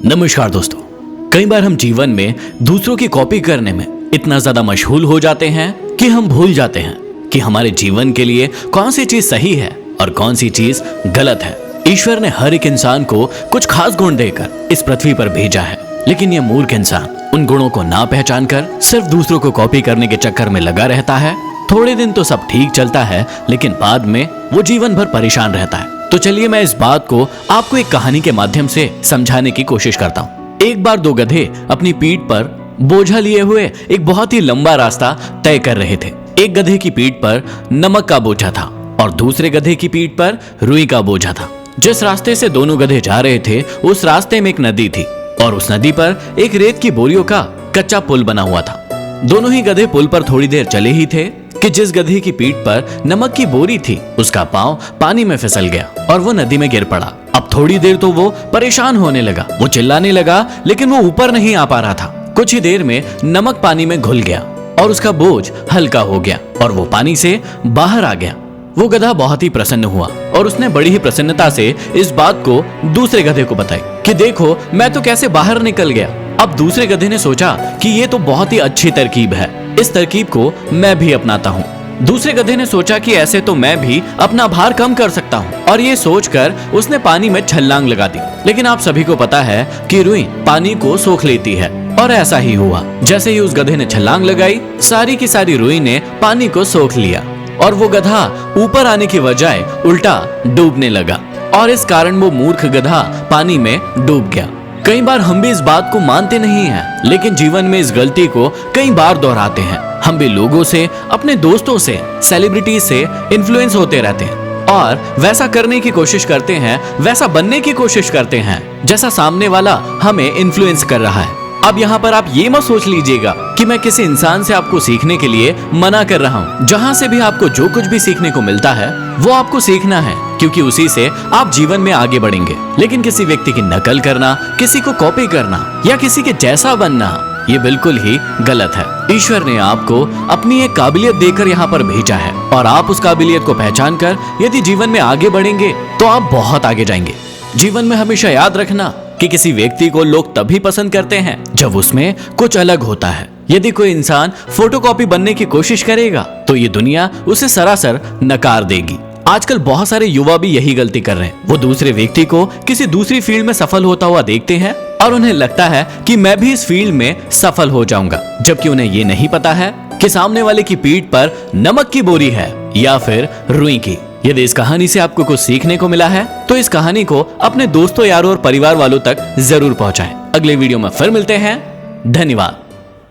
नमस्कार दोस्तों। कई बार हम जीवन में दूसरों की कॉपी करने में इतना ज्यादा मशगूल हो जाते हैं कि हम भूल जाते हैं कि हमारे जीवन के लिए कौन सी चीज सही है और कौन सी चीज गलत है। ईश्वर ने हर एक इंसान को कुछ खास गुण देकर इस पृथ्वी पर भेजा है, लेकिन यह मूर्ख इंसान उन गुणों को ना पहचान कर सिर्फ दूसरों को कॉपी करने के चक्कर में लगा रहता है। थोड़े दिन तो सब ठीक चलता है, लेकिन बाद में वो जीवन भर परेशान रहता है। तो चलिए मैं इस बात को आपको एक कहानी के माध्यम से समझाने की कोशिश करता हूँ। एक बार दो गधे अपनी पीठ पर बोझा लिए हुए एक बहुत ही लंबा रास्ता तय कर रहे थे। एक गधे की पीठ पर नमक का बोझा था और दूसरे गधे की पीठ पर रुई का बोझा था। जिस रास्ते से दोनों गधे जा रहे थे उस रास्ते में एक नदी थी और उस नदी पर एक रेत की बोरियों का कच्चा पुल बना हुआ था। दोनों ही गधे पुल पर थोड़ी देर चले ही थे कि जिस गधे की पीठ पर नमक की बोरी थी उसका पांव पानी में फिसल गया और वो नदी में गिर पड़ा। अब थोड़ी देर तो वो परेशान होने लगा, वो चिल्लाने लगा, लेकिन वो ऊपर नहीं आ पा रहा था। कुछ ही देर में नमक पानी में घुल गया और उसका बोझ हल्का हो गया और वो पानी से बाहर आ गया। वो गधा बहुत ही प्रसन्न हुआ और उसने बड़ी ही प्रसन्नता से इस बात को दूसरे गधे को बताई कि देखो मैं तो कैसे बाहर निकल गया। अब दूसरे गधे ने सोचा कि ये तो बहुत ही अच्छी तरकीब है, इस तरकीब को मैं भी अपनाता हूँ। दूसरे गधे ने सोचा कि ऐसे तो मैं भी अपना भार कम कर सकता हूँ और ये सोचकर उसने पानी में छलांग लगा दी। लेकिन आप सभी को पता है कि रुई पानी को सोख लेती है और ऐसा ही हुआ। जैसे ही उस गधे ने छलांग लगाई, सारी की सारी रुई ने पानी को सोख लिया और वो गधा ऊपर आने की बजाय उल्टा डूबने लगा और इस कारण वो मूर्ख गधा पानी में डूब गया। कई बार हम भी इस बात को मानते नहीं हैं, लेकिन जीवन में इस गलती को कई बार दोहराते हैं। हम भी लोगों से, अपने दोस्तों से, सेलिब्रिटी से इन्फ्लुएंस होते रहते हैं और वैसा करने की कोशिश करते हैं, वैसा बनने की कोशिश करते हैं जैसा सामने वाला हमें इन्फ्लुएंस कर रहा है। अब यहाँ पर आप ये मत सोच लीजिएगा कि मैं किसी इंसान से आपको सीखने के लिए मना कर रहा हूँ। जहाँ से भी आपको जो कुछ भी सीखने को मिलता है वो आपको सीखना है, क्योंकि उसी से आप जीवन में आगे बढ़ेंगे। लेकिन किसी व्यक्ति की नकल करना, किसी को कॉपी करना या किसी के जैसा बनना, ये बिल्कुल ही गलत है। ईश्वर ने आपको अपनी एक काबिलियत देकर यहाँ पर भेजा है और आप उस काबिलियत को पहचान कर यदि जीवन में आगे बढ़ेंगे तो आप बहुत आगे जाएंगे। जीवन में हमेशा याद रखना कि किसी व्यक्ति को लोग तभी पसंद करते हैं जब उसमें कुछ अलग होता है। यदि कोई इंसान फोटोकॉपी बनने की कोशिश करेगा तो ये दुनिया उसे सरासर नकार देगी। आजकल बहुत सारे युवा भी यही गलती कर रहे हैं। वो दूसरे व्यक्ति को किसी दूसरी फील्ड में सफल होता हुआ देखते हैं और उन्हें लगता है कि मैं भी इस फील्ड में सफल हो जाऊंगा, जबकि उन्हें ये नहीं पता है कि सामने वाले की पीठ पर नमक की बोरी है या फिर रुई की। यदि इस कहानी से आपको कुछ सीखने को मिला है तो इस कहानी को अपने दोस्तों, यारों और परिवार वालों तक जरूर पहुंचाएं। अगले वीडियो में फिर मिलते हैं। धन्यवाद।